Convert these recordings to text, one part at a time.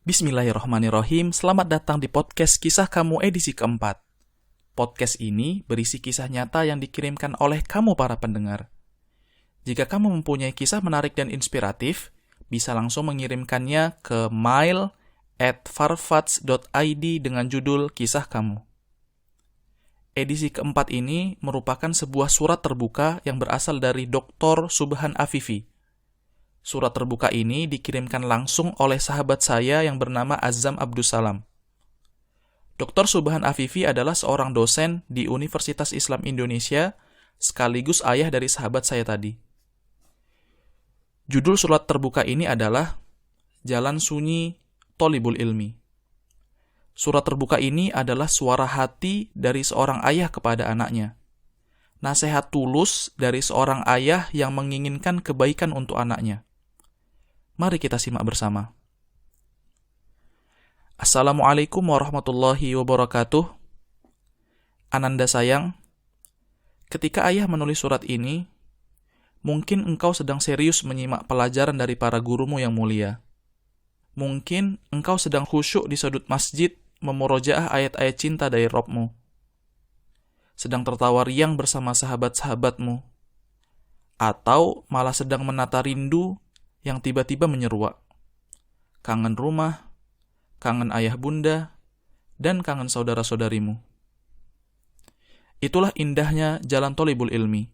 Bismillahirrahmanirrahim, selamat datang di podcast Kisah Kamu edisi keempat. Podcast ini berisi kisah nyata yang dikirimkan oleh kamu para pendengar. Jika kamu mempunyai kisah menarik dan inspiratif, bisa langsung mengirimkannya ke mail@farfats.id dengan judul Kisah Kamu. Edisi keempat ini merupakan sebuah surat terbuka yang berasal dari Dr. Subhan Afifi. Surat terbuka ini dikirimkan langsung oleh sahabat saya yang bernama Azam Abdussalam. Dr. Subhan Afifi adalah seorang dosen di Universitas Islam Indonesia, sekaligus ayah dari sahabat saya tadi. Judul surat terbuka ini adalah Jalan Sunyi Thalibul Ilmi. Surat terbuka ini adalah suara hati dari seorang ayah kepada anaknya. Nasihat tulus dari seorang ayah yang menginginkan kebaikan untuk anaknya. Mari kita simak bersama. Assalamualaikum warahmatullahi wabarakatuh. Ananda sayang, ketika ayah menulis surat ini, mungkin engkau sedang serius menyimak pelajaran dari para gurumu yang mulia. Mungkin engkau sedang khusyuk di sudut masjid memurojaah ayat-ayat cinta dari Rabb-mu. Sedang tertawa riang bersama sahabat-sahabatmu. Atau malah sedang menata rindu yang tiba-tiba menyeruak. Kangen rumah, kangen ayah bunda, dan kangen saudara-saudarimu. Itulah indahnya jalan Thalibul Ilmi.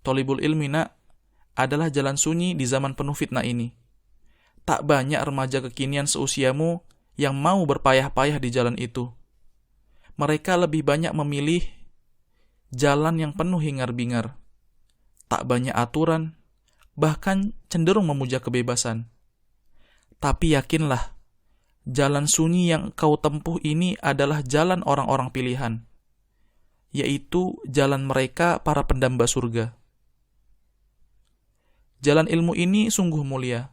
Thalibul Ilmi, nak, adalah jalan sunyi di zaman penuh fitnah ini. Tak banyak remaja kekinian seusiamu yang mau berpayah-payah di jalan itu. Mereka lebih banyak memilih jalan yang penuh hingar-bingar. Tak banyak aturan, bahkan cenderung memuja kebebasan. Tapi yakinlah, jalan sunyi yang kau tempuh ini adalah jalan orang-orang pilihan, yaitu jalan mereka para pendamba surga. Jalan ilmu ini sungguh mulia,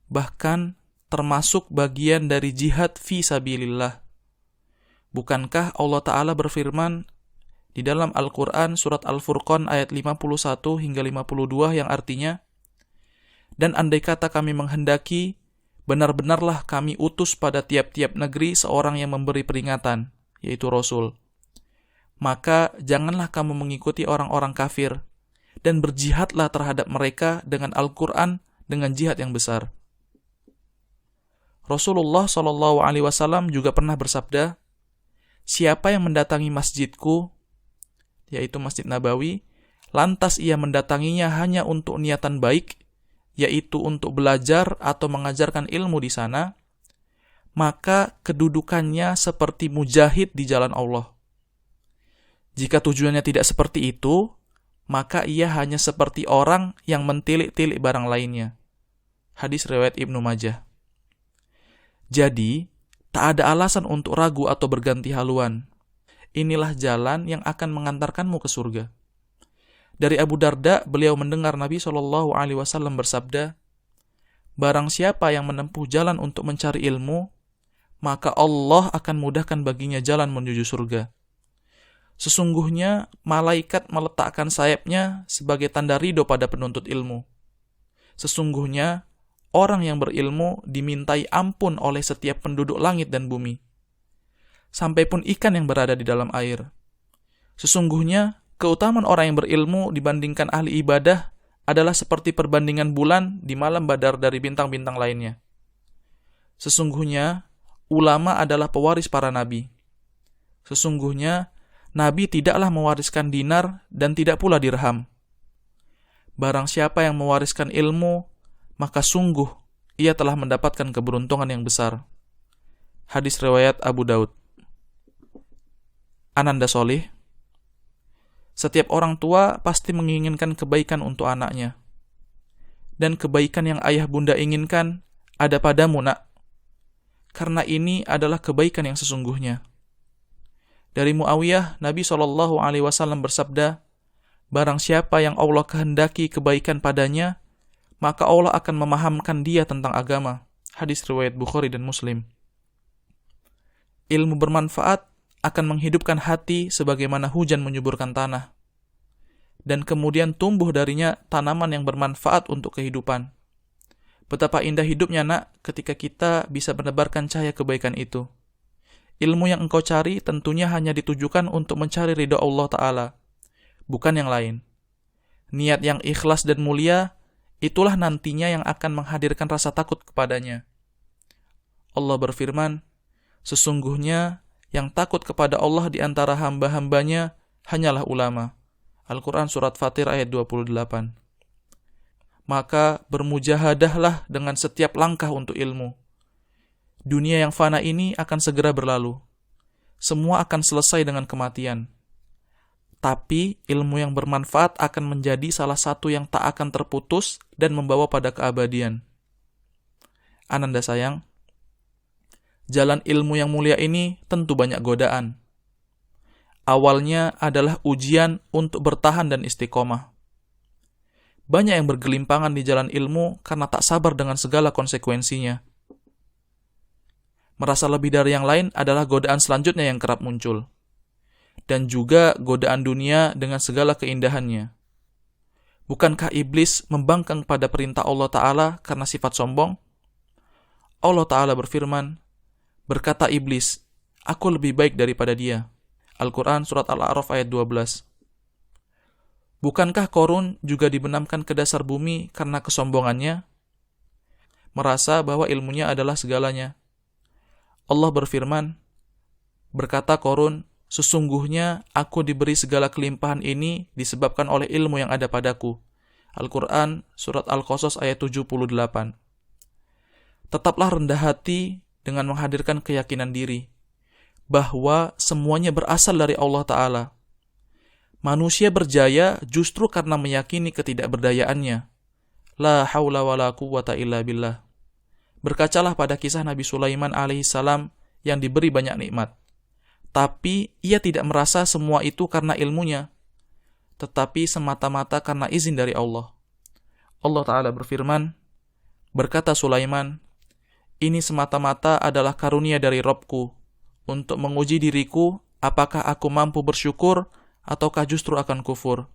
bahkan termasuk bagian dari jihad fi sabilillah. Bukankah Allah Ta'ala berfirman di dalam Al-Quran surat Al-Furqan ayat 51 hingga 52 yang artinya, dan andai kata kami menghendaki, benar-benarlah kami utus pada tiap-tiap negeri seorang yang memberi peringatan, yaitu Rasul. Maka janganlah kamu mengikuti orang-orang kafir, dan berjihadlah terhadap mereka dengan Al-Quran dengan jihad yang besar. Rasulullah SAW juga pernah bersabda, siapa yang mendatangi masjidku, yaitu Masjid Nabawi, lantas ia mendatanginya hanya untuk niatan baik, yaitu untuk belajar atau mengajarkan ilmu di sana, maka kedudukannya seperti mujahid di jalan Allah. Jika tujuannya tidak seperti itu, maka ia hanya seperti orang yang mentilik-tilik barang lainnya. Hadis riwayat Ibnu Majah. Jadi, tak ada alasan untuk ragu atau berganti haluan. Inilah jalan yang akan mengantarkanmu ke surga. Dari Abu Darda, beliau mendengar Nabi SAW bersabda, barang siapa yang menempuh jalan untuk mencari ilmu, maka Allah akan mudahkan baginya jalan menuju surga. Sesungguhnya, malaikat meletakkan sayapnya sebagai tanda ridho pada penuntut ilmu. Sesungguhnya, orang yang berilmu dimintai ampun oleh setiap penduduk langit dan bumi, sampai pun ikan yang berada di dalam air. Sesungguhnya, keutamaan orang yang berilmu dibandingkan ahli ibadah adalah seperti perbandingan bulan di malam badar dari bintang-bintang lainnya. Sesungguhnya, ulama adalah pewaris para nabi. Sesungguhnya, nabi tidaklah mewariskan dinar dan tidak pula dirham. Barang siapa yang mewariskan ilmu, maka sungguh ia telah mendapatkan keberuntungan yang besar. Hadis riwayat Abu Daud. Ananda solih, setiap orang tua pasti menginginkan kebaikan untuk anaknya. Dan kebaikan yang ayah bunda inginkan ada padamu, nak. Karena ini adalah kebaikan yang sesungguhnya. Dari Muawiyah, Nabi SAW bersabda, barang siapa yang Allah kehendaki kebaikan padanya, maka Allah akan memahamkan dia tentang agama. Hadis riwayat Bukhari dan Muslim. Ilmu bermanfaat akan menghidupkan hati sebagaimana hujan menyuburkan tanah. Dan kemudian tumbuh darinya tanaman yang bermanfaat untuk kehidupan. Betapa indah hidupnya nak ketika kita bisa menebarkan cahaya kebaikan itu. Ilmu yang engkau cari tentunya hanya ditujukan untuk mencari ridha Allah Ta'ala, bukan yang lain. Niat yang ikhlas dan mulia, itulah nantinya yang akan menghadirkan rasa takut kepadanya. Allah berfirman, sesungguhnya yang takut kepada Allah di antara hamba-hambanya hanyalah ulama. Al-Quran Surat Fatir ayat 28. Maka bermujahadahlah dengan setiap langkah untuk ilmu. Dunia yang fana ini akan segera berlalu. Semua akan selesai dengan kematian. Tapi ilmu yang bermanfaat akan menjadi salah satu yang tak akan terputus dan membawa pada keabadian. Ananda sayang, jalan ilmu yang mulia ini tentu banyak godaan. Awalnya adalah ujian untuk bertahan dan istiqomah. Banyak yang bergelimpangan di jalan ilmu karena tak sabar dengan segala konsekuensinya. Merasa lebih dari yang lain adalah godaan selanjutnya yang kerap muncul. Dan juga godaan dunia dengan segala keindahannya. Bukankah iblis membangkang pada perintah Allah Ta'ala karena sifat sombong? Allah Ta'ala berfirman, berkata iblis, aku lebih baik daripada dia. Al-Quran Surat Al-A'raf ayat 12. Bukankah Qarun juga dibenamkan ke dasar bumi karena kesombongannya? Merasa bahwa ilmunya adalah segalanya. Allah berfirman, berkata Qarun, sesungguhnya aku diberi segala kelimpahan ini disebabkan oleh ilmu yang ada padaku. Al-Quran Surat Al-Qasas ayat 78. Tetaplah rendah hati dengan menghadirkan keyakinan diri bahwa semuanya berasal dari Allah Ta'ala. Manusia berjaya justru karena meyakini ketidakberdayaannya. La haula wa la quwwata illa billah. Berkacalah pada kisah Nabi Sulaiman alaihissalam yang diberi banyak nikmat. Tapi ia tidak merasa semua itu karena ilmunya, tetapi semata-mata karena izin dari Allah. Allah Ta'ala berfirman, berkata Sulaiman, ini semata-mata adalah karunia dari Rabbku, untuk menguji diriku, apakah aku mampu bersyukur, ataukah justru akan kufur.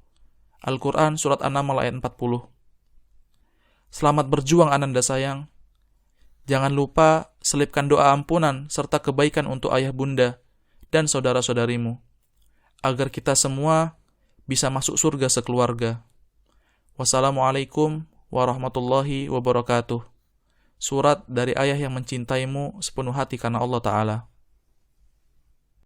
Al-Quran Surat An-Naml ayat 40. Selamat berjuang ananda sayang. Jangan lupa selipkan doa ampunan serta kebaikan untuk ayah bunda dan saudara-saudarimu, agar kita semua bisa masuk surga sekeluarga. Wassalamualaikum warahmatullahi wabarakatuh. Surat dari ayah yang mencintaimu sepenuh hati karena Allah Ta'ala.